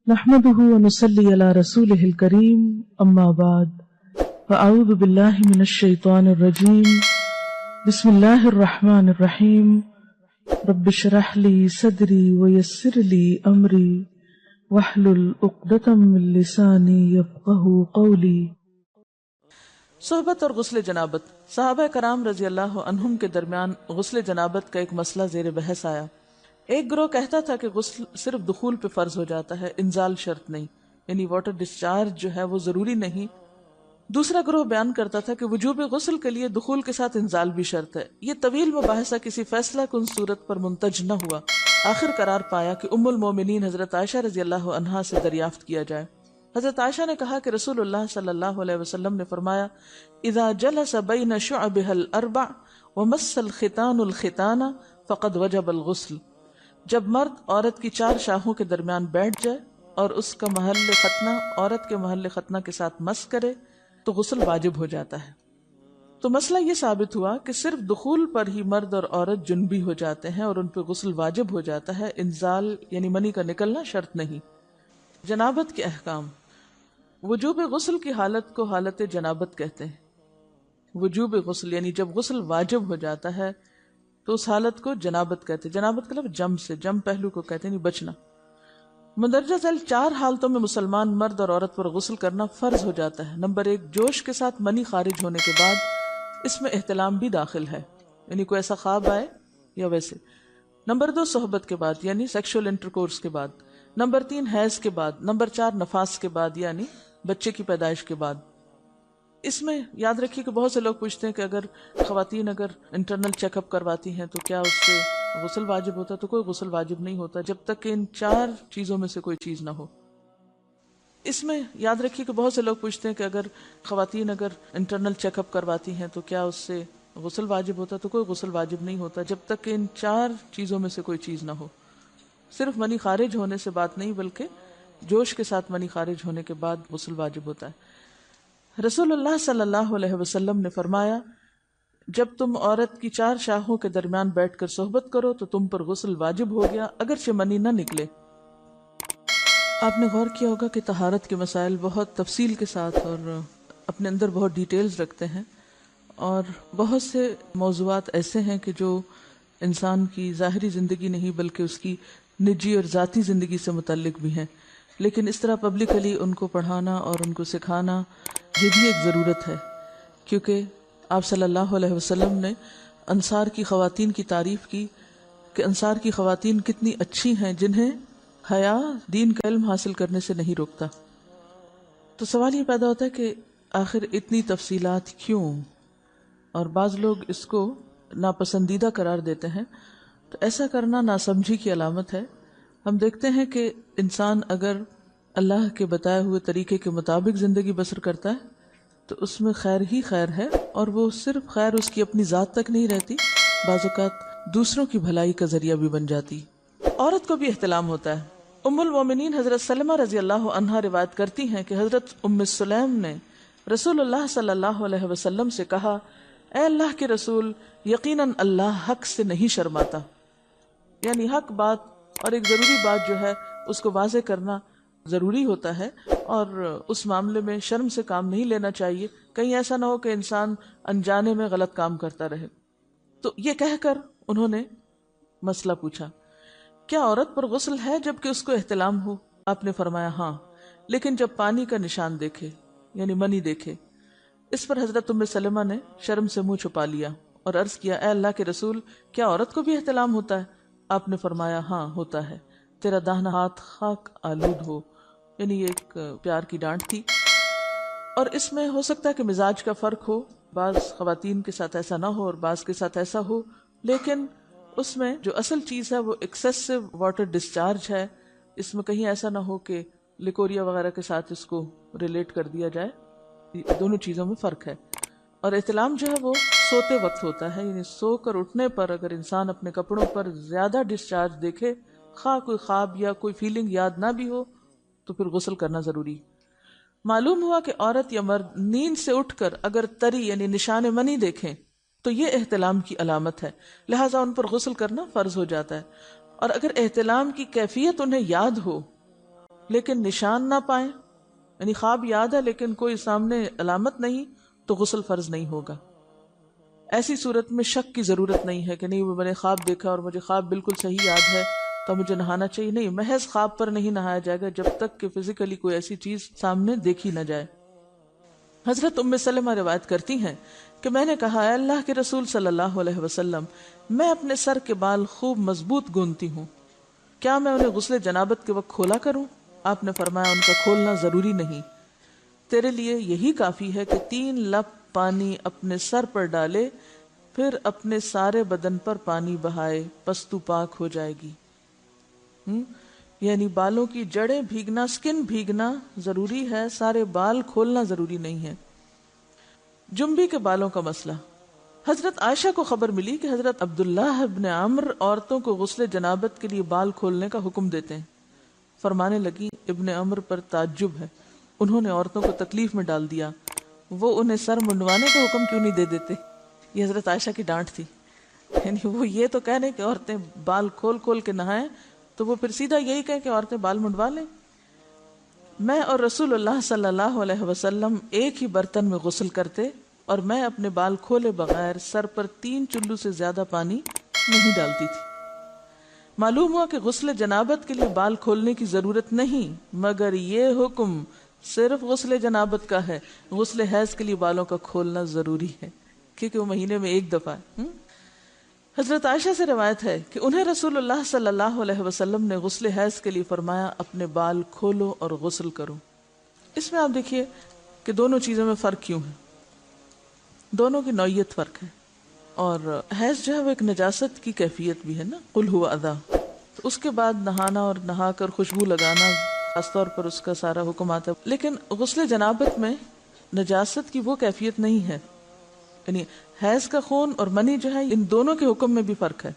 نحمده ونصلي على رسوله الكريم اما بعد فاعوذ بالله من الشيطان الرجيم بسم الله الرحمن الرحيم رب اشرح لي صدري ويسر لي امري واحلل عقدة من لساني يفقهوا قولي۔ صحبت اور غسل جنابت۔ صحابہ کرام رضی اللہ عنہم کے درمیان غسل جنابت کا ایک مسئلہ زیر بحث آیا۔ ایک گروہ کہتا تھا کہ غسل صرف دخول پہ فرض ہو جاتا ہے، انزال شرط نہیں، یعنی واٹر ڈسچارج جو ہے وہ ضروری نہیں۔ دوسرا گروہ بیان کرتا تھا کہ وجوب غسل کے لیے دخول کے ساتھ انزال بھی شرط ہے۔ یہ طویل مباحثہ کسی فیصلہ کن صورت پر منتج نہ ہوا۔ آخر قرار پایا کہ ام المومنین حضرت عائشہ رضی اللہ عنہا سے دریافت کیا جائے۔ حضرت عائشہ نے کہا کہ رسول اللہ صلی اللہ علیہ وسلم نے فرمایا، اذا جلس بین شعبها الاربع ومس الختان الختان فقد وجب الغسل۔ جب مرد عورت کی 4 شاخوں کے درمیان بیٹھ جائے اور اس کا محل ختنہ عورت کے محل ختنہ کے ساتھ مس کرے تو غسل واجب ہو جاتا ہے۔ تو مسئلہ یہ ثابت ہوا کہ صرف دخول پر ہی مرد اور عورت جنبی ہو جاتے ہیں اور ان پہ غسل واجب ہو جاتا ہے، انزال یعنی منی کا نکلنا شرط نہیں۔ جنابت کے احکام۔ وجوب غسل کی حالت کو حالت جنابت کہتے ہیں۔ وجوب غسل یعنی جب غسل واجب ہو جاتا ہے تو اس حالت کو جنابت کہتے ہیں۔ جنابت کا لفظ جم سے، جم پہلو کو کہتے ہیں، نہیں بچنا۔ مندرجہ ذیل 4 حالتوں میں مسلمان مرد اور عورت پر غسل کرنا فرض ہو جاتا ہے۔ نمبر 1، جوش کے ساتھ منی خارج ہونے کے بعد، اس میں احتلام بھی داخل ہے، یعنی کوئی ایسا خواب آئے یا ویسے۔ نمبر 2، صحبت کے بعد یعنی سیکشول انٹرکورس کے بعد۔ نمبر 3، حیض کے بعد۔ نمبر 4، نفاس کے بعد یعنی بچے کی پیدائش کے بعد۔ اس میں یاد رکھیے کہ بہت سے لوگ پوچھتے ہیں کہ اگر خواتین انٹرنل چیک اپ کرواتی ہیں تو کیا اس سے غسل واجب ہوتا ہے؟ تو کوئی غسل واجب نہیں ہوتا جب تک کہ ان 4 چیزوں میں سے کوئی چیز نہ ہو۔ اس میں یاد رکھیے کہ بہت سے لوگ پوچھتے ہیں کہ اگر خواتین انٹرنل چیک اپ کرواتی ہیں تو کیا اس سے غسل واجب ہوتا ہے؟ تو کوئی غسل واجب نہیں ہوتا جب تک کہ ان 4 چیزوں میں سے کوئی چیز نہ ہو۔ صرف منی خارج ہونے سے بات نہیں، بلکہ جوش کے ساتھ منی خارج ہونے کے بعد غسل واجب ہوتا ہے۔ رسول اللہ صلی اللہ علیہ وسلم نے فرمایا، جب تم عورت کی 4 شاخوں کے درمیان بیٹھ کر صحبت کرو تو تم پر غسل واجب ہو گیا اگرچہ منی نہ نکلے۔ آپ نے غور کیا ہوگا کہ طہارت کے مسائل بہت تفصیل کے ساتھ اور اپنے اندر بہت ڈیٹیلز رکھتے ہیں، اور بہت سے موضوعات ایسے ہیں کہ جو انسان کی ظاہری زندگی نہیں بلکہ اس کی نجی اور ذاتی زندگی سے متعلق بھی ہیں، لیکن اس طرح پبلکلی ان کو پڑھانا اور ان کو سکھانا یہ بھی ایک ضرورت ہے، کیونکہ آپ صلی اللہ علیہ وسلم نے انصار کی خواتین کی تعریف کی کہ انصار کی خواتین کتنی اچھی ہیں جنہیں حیا دین کا علم حاصل کرنے سے نہیں روکتا۔ تو سوال یہ پیدا ہوتا ہے کہ آخر اتنی تفصیلات کیوں؟ اور بعض لوگ اس کو ناپسندیدہ قرار دیتے ہیں، تو ایسا کرنا ناسمجھی کی علامت ہے۔ ہم دیکھتے ہیں کہ انسان اگر اللہ کے بتائے ہوئے طریقے کے مطابق زندگی بسر کرتا ہے تو اس میں خیر ہی خیر ہے، اور وہ صرف خیر اس کی اپنی ذات تک نہیں رہتی، بعض اوقات دوسروں کی بھلائی کا ذریعہ بھی بن جاتی۔ عورت کو بھی احتلام ہوتا ہے۔ ام المومنین حضرت سلمہ رضی اللہ عنہا روایت کرتی ہیں کہ حضرت ام سلیم نے رسول اللہ صلی اللہ علیہ وسلم سے کہا، اے اللہ کے رسول، یقیناً اللہ حق سے نہیں شرماتا، یعنی حق بات اور ایک ضروری بات جو ہے اس کو واضح کرنا ضروری ہوتا ہے، اور اس معاملے میں شرم سے کام نہیں لینا چاہیے، کہیں ایسا نہ ہو کہ انسان انجانے میں غلط کام کرتا رہے۔ تو یہ کہہ کر انہوں نے مسئلہ پوچھا، کیا عورت پر غسل ہے جبکہ اس کو احتلام ہو؟ آپ نے فرمایا ہاں، لیکن جب پانی کا نشان دیکھے یعنی منی دیکھے۔ اس پر حضرت ام سلمہ نے شرم سے منہ چھپا لیا اور عرض کیا، اے اللہ کے رسول، کیا عورت کو بھی احتلام ہوتا ہے؟ آپ نے فرمایا ہاں ہوتا ہے، تیرا داہنا ہاتھ خاک آلود ہو، یعنی یہ ایک پیار کی ڈانٹ تھی۔ اور اس میں ہو سکتا ہے کہ مزاج کا فرق ہو، بعض خواتین کے ساتھ ایسا نہ ہو اور بعض کے ساتھ ایسا ہو، لیکن اس میں جو اصل چیز ہے وہ ایکسیسو واٹر ڈسچارج ہے۔ اس میں کہیں ایسا نہ ہو کہ لیکوریا وغیرہ کے ساتھ اس کو ریلیٹ کر دیا جائے، دونوں چیزوں میں فرق ہے۔ اور احتلام جو ہے وہ سوتے وقت ہوتا ہے، یعنی سو کر اٹھنے پر اگر انسان اپنے کپڑوں پر زیادہ ڈسچارج دیکھے، خواہ کوئی خواب یا کوئی فیلنگ یاد نہ بھی ہو، تو پھر غسل کرنا ضروری۔ معلوم ہوا کہ عورت یا مرد نیند سے اٹھ کر اگر تری یعنی نشان منی دیکھیں تو یہ احتلام کی علامت ہے، لہٰذا ان پر غسل کرنا فرض ہو جاتا ہے۔ اور اگر احتلام کی کیفیت انہیں یاد ہو لیکن نشان نہ پائیں، یعنی خواب یاد ہے لیکن کوئی سامنے علامت نہیں، تو غسل فرض نہیں ہوگا۔ ایسی صورت میں شک کی ضرورت نہیں ہے کہ نہیں میں نے خواب دیکھا اور مجھے خواب بالکل صحیح یاد ہے تو مجھے نہانا چاہیے، نہیں، محض خواب پر نہیں نہایا جائے گا جب تک کہ فزیکلی کوئی ایسی چیز سامنے دیکھی نہ جائے۔ حضرت ام سلمہ روایت کرتی ہیں کہ میں نے کہا، اے اللہ کے رسول صلی اللہ علیہ وسلم، میں اپنے سر کے بال خوب مضبوط گوندتی ہوں، کیا میں انہیں غسل جنابت کے وقت کھولا کروں؟ آپ نے فرمایا، ان کا کھولنا ضروری نہیں، تیرے لیے یہی کافی ہے کہ 3 لپ پانی اپنے سر پر ڈالے، پھر اپنے سارے بدن پر پانی بہائے، پس تو پاک ہو جائے گی۔ یعنی بالوں کی جڑیں بھیگنا، سکن بھیگنا ضروری ہے، سارے بال کھولنا ضروری نہیں ہے۔ جنبی کے بالوں کا مسئلہ، حضرت عائشہ کو خبر ملی کہ حضرت عبداللہ ابن عمرو عورتوں کو غسل جنابت کے لیے بال کھولنے کا حکم دیتے ہیں۔ فرمانے لگی، ابن عمرو پر تعجب ہے، انہوں نے عورتوں کو تکلیف میں ڈال دیا، وہ انہیں سر منڈوانے کا حکم کیوں نہیں دے دیتے؟ یہ حضرت عائشہ کی ڈانٹ تھی، یعنی وہ یہ تو کہہ رہے کہ عورتیں بال کھول کھول کے نہائیں، تو وہ پھر سیدھا یہی کہیں کہ عورتیں بال منڈوا لیں۔ میں اور رسول اللہ صلی اللہ علیہ وسلم ایک ہی برتن میں غسل کرتے، اور میں اپنے بال کھولے بغیر سر پر 3 چلو سے زیادہ پانی نہیں ڈالتی تھی۔ معلوم ہوا کہ غسل جنابت کے لیے بال کھولنے کی ضرورت نہیں، مگر یہ حکم صرف غسل جنابت کا ہے، غسل حیض کے لیے بالوں کا کھولنا ضروری ہے، کیونکہ وہ مہینے میں ایک دفعہ ہے۔ حضرت عائشہ سے روایت ہے کہ انہیں رسول اللہ صلی اللہ علیہ وسلم نے غسل حیض کے لیے فرمایا، اپنے بال کھولو اور غسل کرو۔ اس میں آپ دیکھیے کہ دونوں چیزوں میں فرق کیوں ہے، دونوں کی نوعیت فرق ہے، اور حیض جو ہے وہ ایک نجاست کی کیفیت بھی ہے نا، قل ہو اذی، تو اس کے بعد نہانا اور نہا کر خوشبو لگانا خاص طور پر اس کا سارا حکم آتا ہے، لیکن غسل جنابت میں نجاست کی وہ کیفیت نہیں ہے، یعنی حیض کا خون اور منی جو ہے ان دونوں کے حکم میں بھی فرق ہے۔